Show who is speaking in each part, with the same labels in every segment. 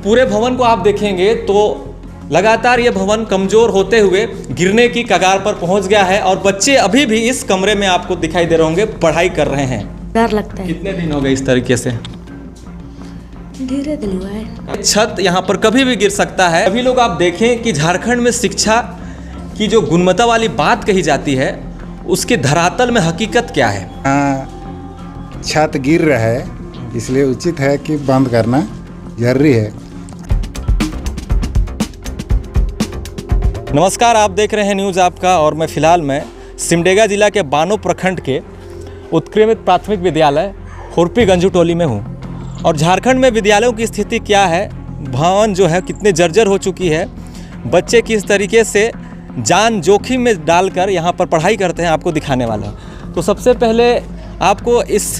Speaker 1: पूरे भवन को आप देखेंगे तो लगातार ये भवन कमजोर होते हुए गिरने की कगार पर पहुंच गया है और बच्चे अभी भी इस कमरे में आपको दिखाई दे रहे होंगे, पढ़ाई कर रहे हैं।
Speaker 2: डर लगता है।
Speaker 1: कितने दिन हो गए इस तरीके से?
Speaker 2: धीरे दिन हुआ है।
Speaker 1: छत यहाँ पर कभी भी गिर सकता है। अभी लोग आप देखें कि झारखंड में शिक्षा की जो गुणवत्ता वाली बात कही जाती है उसके धरातल में हकीकत क्या है?
Speaker 3: छत गिर रहा है, इसलिए उचित है कि बंद करना जरूरी है।
Speaker 1: नमस्कार, आप देख रहे हैं न्यूज़ आपका और मैं फ़िलहाल सिमडेगा जिला के बानो प्रखंड के उत्क्रमित प्राथमिक विद्यालय खुरपी गंजू टोली में हूँ। और झारखंड में विद्यालयों की स्थिति क्या है, भवन जो है कितने जर्जर हो चुकी है, बच्चे किस तरीके से जान जोखिम में डालकर यहाँ पर पढ़ाई करते हैं, आपको दिखाने वाला हूँ। तो सबसे पहले आपको इस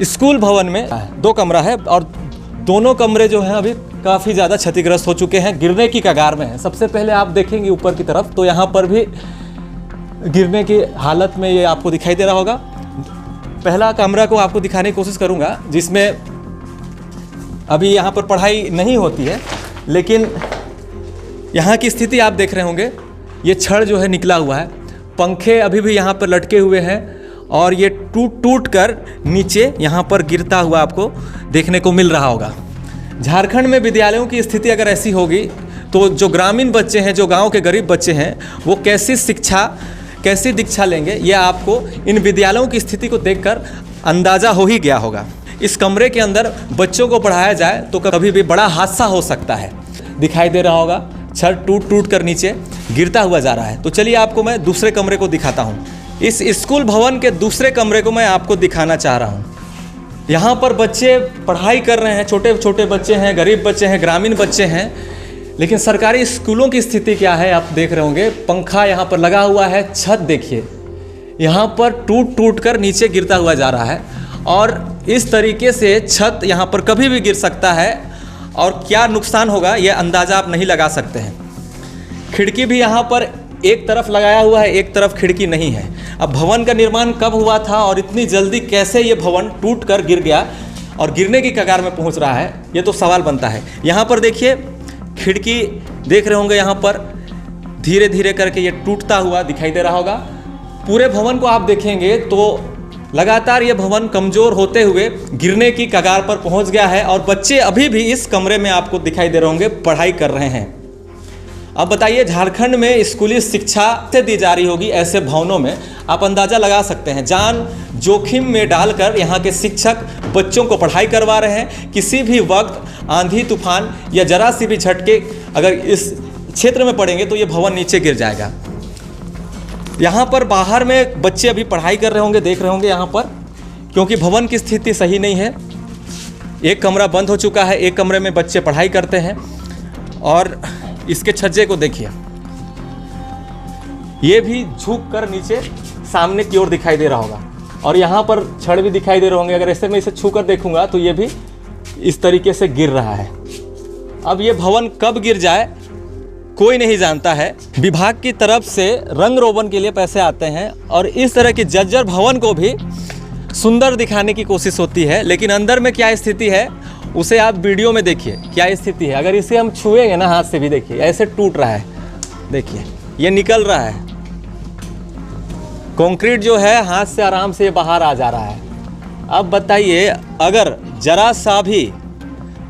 Speaker 1: स्कूल भवन में 2 कमरा है और दोनों कमरे जो हैं अभी काफ़ी ज़्यादा क्षतिग्रस्त हो चुके हैं, गिरने की कगार में हैं। सबसे पहले आप देखेंगे ऊपर की तरफ तो यहाँ पर भी गिरने की हालत में ये आपको दिखाई दे रहा होगा। पहला कमरा को आपको दिखाने की कोशिश करूँगा जिसमें अभी यहाँ पर पढ़ाई नहीं होती है, लेकिन यहाँ की स्थिति आप देख रहे होंगे। ये छड़ जो है निकला हुआ है, पंखे अभी भी यहाँ पर लटके हुए हैं और ये टूट कर नीचे यहाँ पर गिरता हुआ आपको देखने को मिल रहा होगा। झारखंड में विद्यालयों की स्थिति अगर ऐसी होगी तो जो ग्रामीण बच्चे हैं, जो गांव के गरीब बच्चे हैं, वो कैसी दीक्षा लेंगे, ये आपको इन विद्यालयों की स्थिति को देखकर अंदाज़ा हो ही गया होगा। इस कमरे के अंदर बच्चों को पढ़ाया जाए तो कभी भी बड़ा हादसा हो सकता है। दिखाई दे रहा होगा छड़ टूट कर नीचे गिरता हुआ जा रहा है। तो चलिए आपको मैं दूसरे कमरे को दिखाता हूँ। इस स्कूल भवन के दूसरे कमरे को मैं आपको दिखाना चाह रहा हूँ। यहाँ पर बच्चे पढ़ाई कर रहे हैं, छोटे छोटे बच्चे हैं, गरीब बच्चे हैं, ग्रामीण बच्चे हैं, लेकिन सरकारी स्कूलों की स्थिति क्या है आप देख रहे होंगे। पंखा यहाँ पर लगा हुआ है, छत देखिए यहाँ पर टूट कर नीचे गिरता हुआ जा रहा है और इस तरीके से छत यहाँ पर कभी भी गिर सकता है और क्या नुकसान होगा ये अंदाज़ा आप नहीं लगा सकते हैं। खिड़की भी यहाँ पर एक तरफ लगाया हुआ है, एक तरफ खिड़की नहीं है। अब भवन का निर्माण कब हुआ था और इतनी जल्दी कैसे ये भवन टूट कर गिर गया और गिरने की कगार में पहुंच रहा है, ये तो सवाल बनता है। यहाँ पर देखिए खिड़की देख रहे होंगे, यहाँ पर धीरे धीरे करके ये टूटता हुआ दिखाई दे रहा होगा। पूरे भवन को आप देखेंगे तो लगातार ये भवन कमज़ोर होते हुए गिरने की कगार पर पहुँच गया है और बच्चे अभी भी इस कमरे में आपको दिखाई दे रहे होंगे, पढ़ाई कर रहे हैं। अब बताइए झारखंड में स्कूली शिक्षा से दी जा रही होगी ऐसे भवनों में, आप अंदाज़ा लगा सकते हैं। जान जोखिम में डालकर यहाँ के शिक्षक बच्चों को पढ़ाई करवा रहे हैं। किसी भी वक्त आंधी तूफान या जरा सी भी झटके अगर इस क्षेत्र में पड़ेंगे तो ये भवन नीचे गिर जाएगा। यहाँ पर बाहर में बच्चे अभी पढ़ाई कर रहे होंगे, देख रहे होंगे यहाँ पर, क्योंकि भवन की स्थिति सही नहीं है। एक कमरा बंद हो चुका है, एक कमरे में बच्चे पढ़ाई करते हैं और इसके छज्जे को देखिए, ये भी झुक कर नीचे सामने की ओर दिखाई दे रहा होगा और यहाँ पर छड़ भी दिखाई दे रहे होंगे। अगर ऐसे मैं इसे छू कर देखूंगा तो ये भी इस तरीके से गिर रहा है। अब ये भवन कब गिर जाए कोई नहीं जानता है। विभाग की तरफ से रंग रोगन के लिए पैसे आते हैं और इस तरह की जर्जर भवन को भी सुंदर दिखाने की कोशिश होती है, लेकिन अंदर में क्या स्थिति है उसे आप वीडियो में देखिए क्या स्थिति है। अगर इसे हम छुएंगे ना हाथ से भी, देखिए ऐसे टूट रहा है, देखिए ये निकल रहा है। कंक्रीट जो है हाथ से आराम से बाहर आ जा रहा है। अब बताइए अगर जरा सा भी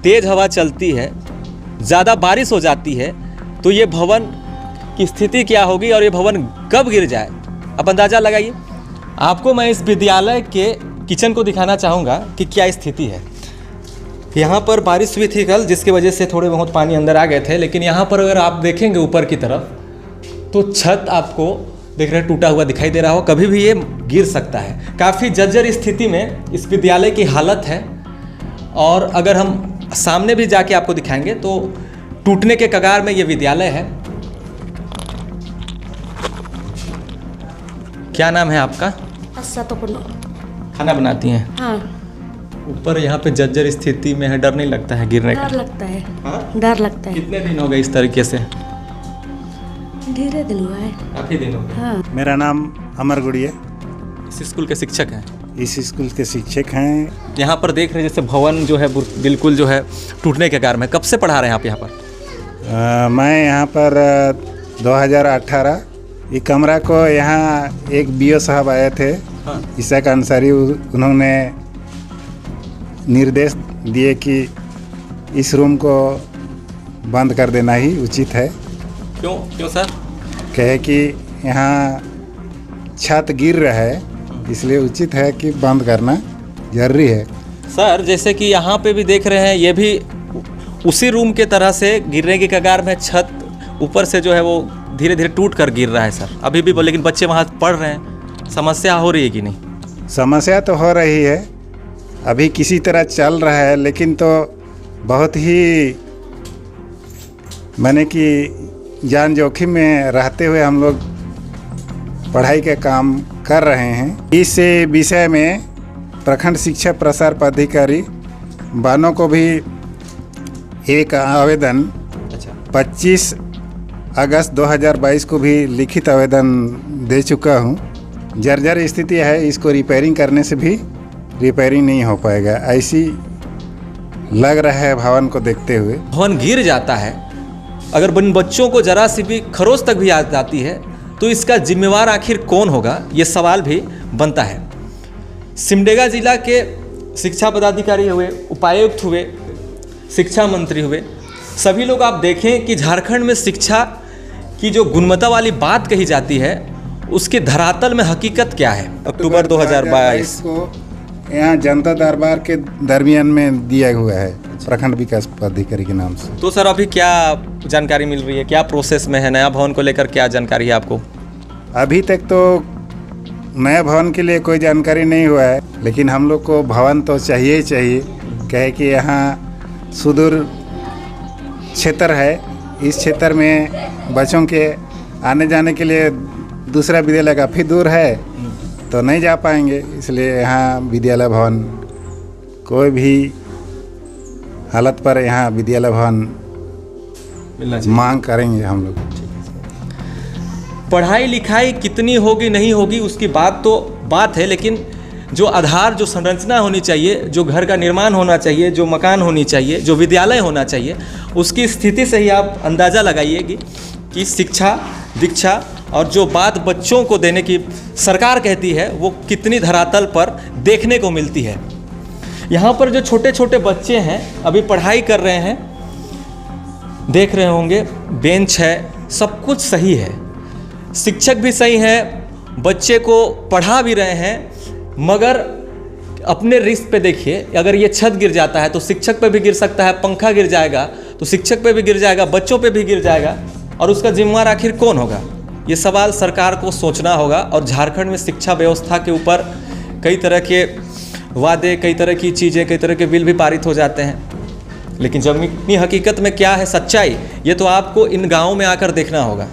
Speaker 1: तेज हवा चलती है, ज़्यादा बारिश हो जाती है तो ये भवन की स्थिति क्या होगी और ये भवन कब गिर जाए, अब अंदाज़ा लगाइए। आपको मैं इस विद्यालय के किचन को दिखाना चाहूँगा कि क्या स्थिति है। यहाँ पर बारिश हुई थी कल, जिसकी वजह से थोड़े बहुत पानी अंदर आ गए थे, लेकिन यहाँ पर अगर आप देखेंगे ऊपर की तरफ तो छत आपको देख रहे टूटा हुआ दिखाई दे रहा हो, कभी भी ये गिर सकता है। काफ़ी जर्जर स्थिति में इस विद्यालय की हालत है और अगर हम सामने भी जाके आपको दिखाएंगे तो टूटने के कगार में ये विद्यालय है। क्या नाम है आपका? खाना बनाती हैं?
Speaker 2: हाँ।
Speaker 1: ऊपर यहाँ पे जर्जर स्थिति में है, डर नहीं लगता है गिरने का?
Speaker 2: डर लगता है।
Speaker 1: हाँ?
Speaker 2: डर लगता है।
Speaker 1: कितने दिन हो गए इस तरीके से?
Speaker 2: धीरे दिन हुआ है।
Speaker 1: काफी दिन हो गए।
Speaker 2: हाँ।
Speaker 3: मेरा नाम अमर गुड़िया,
Speaker 1: इस स्कूल के शिक्षक हैं?
Speaker 3: इस स्कूल के शिक्षक हैं।
Speaker 1: यहाँ पर देख रहे हैं जैसे भवन जो है बिल्कुल जो है टूटने के कारण में, कब से पढ़ा रहे हैं आप यहाँ पर?
Speaker 3: मैं यहाँ पर 2018 ये कमरा को यहाँ एक बीओ साहब आए थे,
Speaker 1: हाँ।
Speaker 3: ईसाक अंसारी, उन्होंने निर्देश दिए कि इस रूम को बंद कर देना ही उचित है।
Speaker 1: क्यों क्यों सर?
Speaker 3: कहे कि यहाँ छत गिर रहा है, इसलिए उचित है कि बंद करना जरूरी है।
Speaker 1: सर जैसे कि यहाँ पे भी देख रहे हैं, ये भी उसी रूम के तरह से गिरने की कगार में, छत ऊपर से जो है वो धीरे धीरे टूट कर गिर रहा है सर अभी भी। लेकिन बच्चे वहाँ पढ़ रहे हैं, समस्या हो रही है कि नहीं?
Speaker 3: समस्या तो हो रही है, अभी किसी तरह चल रहा है, लेकिन तो बहुत ही माने कि जान जोखिम में रहते हुए हम लोग पढ़ाई का काम कर रहे हैं। इस विषय में प्रखंड शिक्षा प्रसार पदाधिकारी बानो को भी एक आवेदन 25 अगस्त 2022 को भी लिखित आवेदन दे चुका हूँ। जर्जर स्थिति है, इसको रिपेयरिंग करने से भी रिपेयरिंग नहीं हो पाएगा, ऐसी लग रहा है भवन को देखते हुए।
Speaker 1: भवन गिर जाता है, अगर इन बच्चों को जरा सी भी खरोच तक भी आ जाती है तो इसका जिम्मेवार आखिर कौन होगा, ये सवाल भी बनता है। सिमडेगा जिला के शिक्षा पदाधिकारी हुए, उपायुक्त हुए, शिक्षा मंत्री हुए, सभी लोग आप देखें कि झारखंड में शिक्षा की जो गुणवत्ता वाली बात कही जाती है उसके धरातल में हकीकत क्या है। अक्टूबर 2022
Speaker 3: को यहाँ जनता दरबार के दरमियान में दिया हुआ है प्रखंड विकास पदाधिकारी के नाम से।
Speaker 1: तो सर अभी क्या जानकारी मिल रही है, क्या प्रोसेस में है, नया भवन को लेकर क्या जानकारी है आपको?
Speaker 3: अभी तक तो नया भवन के लिए कोई जानकारी नहीं हुआ है, लेकिन हम लोग को भवन तो चाहिए ही चाहिए। कहे कि यहाँ सुदूर क्षेत्र है, इस क्षेत्र में बच्चों के आने जाने के लिए दूसरा विद्यालय काफ़ी दूर है तो नहीं जा पाएंगे, इसलिए यहाँ विद्यालय भवन कोई भी हालत पर यहाँ विद्यालय भवन
Speaker 1: मिलना चाहिए।
Speaker 3: मांग करेंगे हम लोग।
Speaker 1: पढ़ाई लिखाई कितनी होगी नहीं होगी उसकी बात है, लेकिन जो आधार, जो संरचना होनी चाहिए, जो घर का निर्माण होना चाहिए, जो मकान होनी चाहिए, जो विद्यालय होना चाहिए, उसकी स्थिति से ही आप अंदाज़ा लगाइएगी कि शिक्षा दीक्षा और जो बात बच्चों को देने की सरकार कहती है वो कितनी धरातल पर देखने को मिलती है। यहाँ पर जो छोटे छोटे बच्चे हैं अभी पढ़ाई कर रहे हैं, देख रहे होंगे बेंच है, सब कुछ सही है, शिक्षक भी सही है, बच्चे को पढ़ा भी रहे हैं, मगर अपने रिस्क पे देखिए, अगर ये छत गिर जाता है तो शिक्षक पे भी गिर सकता है, पंखा गिर जाएगा तो शिक्षक पे भी गिर जाएगा, बच्चों पे भी गिर जाएगा, और उसका जिम्मेवार आखिर कौन होगा? ये सवाल सरकार को सोचना होगा। और झारखंड में शिक्षा व्यवस्था के ऊपर कई तरह के वादे, कई तरह की चीज़ें, कई तरह के बिल भी पारित हो जाते हैं, लेकिन जमीनी हकीकत में क्या है सच्चाई, ये तो आपको इन गाँवों में आकर देखना होगा।